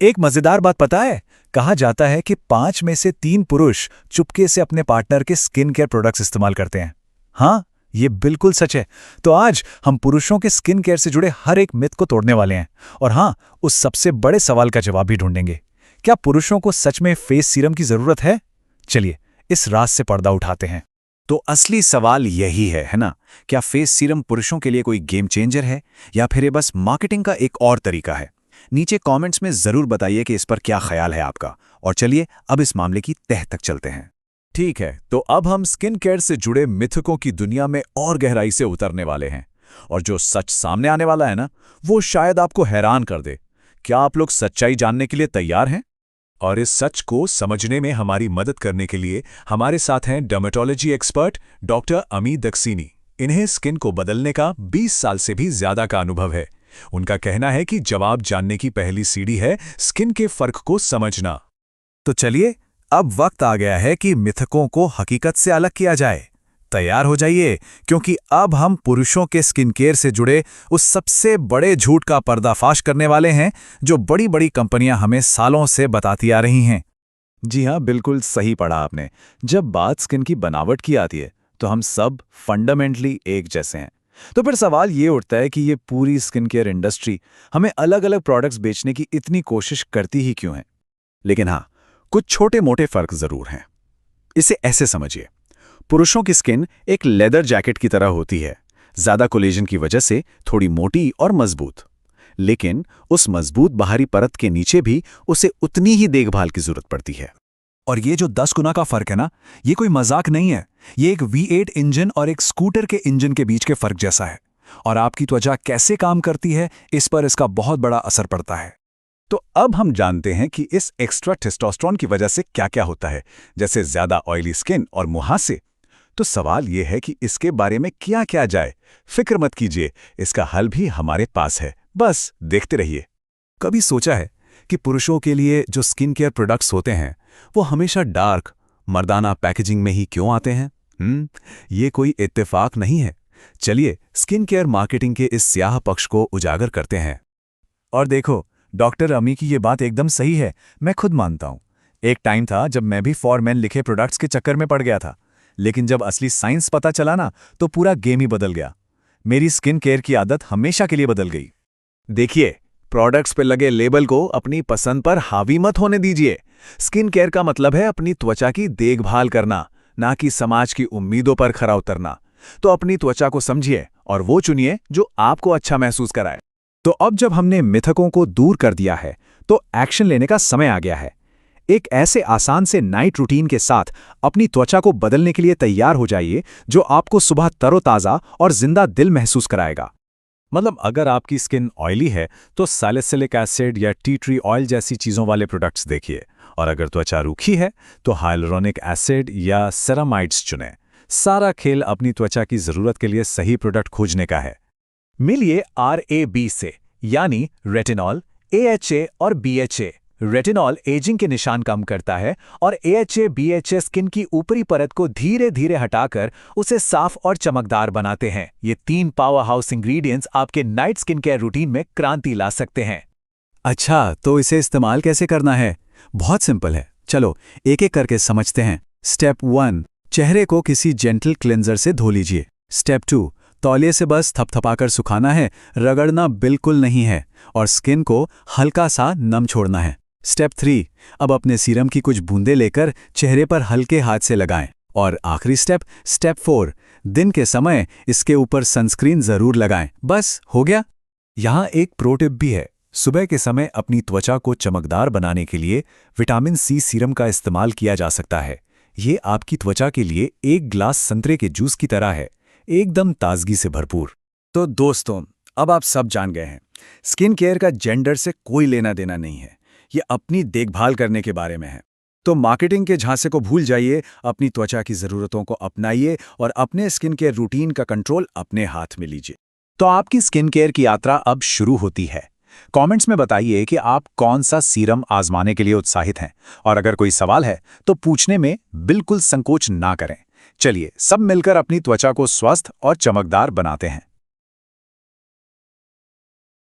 एक मजेदार बात पता है। कहा जाता है कि 5 में से 3 पुरुष चुपके से अपने पार्टनर के स्किन केयर प्रोडक्ट्स इस्तेमाल करते हैं। हाँ, ये बिल्कुल सच है। तो आज हम पुरुषों के स्किन केयर से जुड़े हर एक मिथ को तोड़ने वाले हैं। और हाँ, उस सबसे बड़े सवाल का जवाब भी ढूंढेंगे। क्या पुरुषों को सच में फेस सीरम की जरूरत है? चलिए इस राज से पर्दा उठाते हैं। तो असली सवाल यही है ना? क्या फेस सीरम पुरुषों के लिए कोई गेम चेंजर है या फिर ये बस मार्केटिंग का एक और तरीका है? नीचे कमेंट्स में जरूर बताइए कि इस पर क्या ख्याल है आपका। और चलिए अब इस मामले की तह तक चलते हैं। ठीक है, तो अब हम स्किन केयर से जुड़े मिथकों की दुनिया में और गहराई से उतरने वाले हैं। और जो सच सामने आने वाला है ना, वो शायद आपको हैरान कर दे। क्या आप लोग सच्चाई जानने के लिए तैयार हैं? और इस सच को समझने में हमारी मदद करने के लिए हमारे साथ हैं डर्मेटोलॉजी एक्सपर्ट डॉक्टर अमित दक्षिणी। इन्हें स्किन को बदलने का 20 साल से भी ज्यादा का अनुभव है। उनका कहना है कि जवाब जानने की पहली सीढ़ी है स्किन के फर्क को समझना। तो चलिए अब वक्त आ गया है कि मिथकों को हकीकत से अलग किया जाए। तैयार हो जाइए, क्योंकि अब हम पुरुषों के स्किन केयर से जुड़े उस सबसे बड़े झूठ का पर्दाफाश करने वाले हैं जो बड़ी बड़ी कंपनियां हमें सालों से बताती आ रही हैं। जी हाँ, बिल्कुल सही पढ़ा आपने। जब बात स्किन की बनावट की आती है तो हम सब फंडामेंटली एक जैसे हैं। तो फिर सवाल ये उठता है कि ये पूरी स्किन केयर इंडस्ट्री हमें अलग अलग प्रोडक्ट्स बेचने की इतनी कोशिश करती ही क्यों है? लेकिन हाँ, कुछ छोटे मोटे फर्क जरूर हैं। इसे ऐसे समझिए, पुरुषों की स्किन एक लेदर जैकेट की तरह होती है, ज्यादा कोलेजन की वजह से थोड़ी मोटी और मजबूत। लेकिन उस मजबूत बाहरी परत के नीचे भी उसे उतनी ही देखभाल की जरूरत पड़ती है। और ये जो 10 गुना का फर्क है ना, ये कोई मजाक नहीं है। ये एक V8 इंजन और एक स्कूटर के इंजन के बीच के फर्क जैसा है। और आपकी त्वचा कैसे काम करती है, इस पर इसका बहुत बड़ा असर पड़ता है। तो अब हम जानते हैं कि इस एक्स्ट्रा टेस्टोस्टेरोन की वजह से क्या-क्या होता है, जैसे ज्यादा ऑयली स्किन और मुहासे। तो सवाल यह है कि इसके बारे में क्या किया जाए। फिक्र मत कीजिए, इसका हल भी हमारे पास है। बस देखते रहिए। कभी सोचा है कि पुरुषों के लिए जो स्किन केयर प्रोडक्ट्स होते हैं वो हमेशा डार्क, मर्दाना पैकेजिंग में ही क्यों आते हैं? ये कोई इत्तेफाक नहीं है। चलिए स्किन केयर मार्केटिंग के इस स्याह पक्ष को उजागर करते हैं। और देखो, डॉक्टर अमी की ये बात एकदम सही है। मैं खुद मानता हूँ। एक टाइम था जब मैं भी फॉर मेन लिखे प्रोडक्ट्स के चक्कर में पड़ गया था। लेकिन जब असली साइंस पता चला ना, तो पूरा गेम ही बदल गया। मेरी स्किन केयर की आदत हमेशा के लिए बदल गई। देखिए, प्रोडक्ट्स पे लगे लेबल को अपनी पसंद पर हावी मत होने दीजिए। स्किन केयर का मतलब है अपनी त्वचा की देखभाल करना, ना कि समाज की उम्मीदों पर खरा उतरना। तो अपनी त्वचा को समझिए और वो चुनिए जो आपको अच्छा महसूस कराए। तो अब जब हमने मिथकों को दूर कर दिया है, तो एक्शन लेने का समय आ गया है। एक ऐसे आसान से नाइट रूटीन के साथ अपनी त्वचा को बदलने के लिए तैयार हो जाइए जो आपको सुबह तरोताजा और जिंदा दिल महसूस कराएगा। मतलब अगर आपकी स्किन ऑयली है तो सैलिसिलिक एसिड या टी ट्री ऑयल जैसी चीज़ों वाले प्रोडक्ट्स देखिए। और अगर त्वचा रूखी है तो हाइलुरोनिक एसिड या सेरामाइड्स चुनें। सारा खेल अपनी त्वचा की ज़रूरत के लिए सही प्रोडक्ट खोजने का है। मिलिए RAB से, यानी रेटिनॉल, AHA और BHA। रेटिनॉल एजिंग के निशान कम करता है और AHA BHA स्किन की ऊपरी परत को धीरे धीरे हटाकर उसे साफ और चमकदार बनाते हैं। ये 3 पावर हाउस इंग्रेडिएंट्स आपके नाइट स्किन केयर रूटीन में क्रांति ला सकते हैं। अच्छा, तो इसे इस्तेमाल कैसे करना है? बहुत सिंपल है। चलो एक एक करके समझते हैं। स्टेप 1, चेहरे को किसी जेंटल क्लेंजर से धो लीजिए। स्टेप 2, तौलिए से बस थपथपाकर सुखाना है, रगड़ना बिल्कुल नहीं है और स्किन को हल्का सा नम छोड़ना है। स्टेप 3, अब अपने सीरम की कुछ बूंदें लेकर चेहरे पर हल्के हाथ से लगाएं। और आखिरी स्टेप 4, दिन के समय इसके ऊपर सनस्क्रीन जरूर लगाएं। बस हो गया। यहाँ एक प्रो टिप भी है। सुबह के समय अपनी त्वचा को चमकदार बनाने के लिए विटामिन C सीरम का इस्तेमाल किया जा सकता है। ये आपकी त्वचा के लिए एक ग्लास संतरे के जूस की तरह है, एकदम ताजगी से भरपूर। तो दोस्तों, अब आप सब जान गए हैं, स्किन केयर का जेंडर से कोई लेना देना नहीं है। ये अपनी देखभाल करने के बारे में है। तो मार्केटिंग के झांसे को भूल जाइए, अपनी त्वचा की ज़रूरतों को अपनाइए और अपने स्किन केयर रूटीन का कंट्रोल अपने हाथ में लीजिए। तो आपकी स्किन केयर की यात्रा अब शुरू होती है। कमेंट्स में बताइए कि आप कौन सा सीरम आजमाने के लिए उत्साहित हैं। और अगर कोई सवाल है तो पूछने में बिल्कुल संकोच ना करें। चलिए सब मिलकर अपनी त्वचा को स्वस्थ और चमकदार बनाते हैं।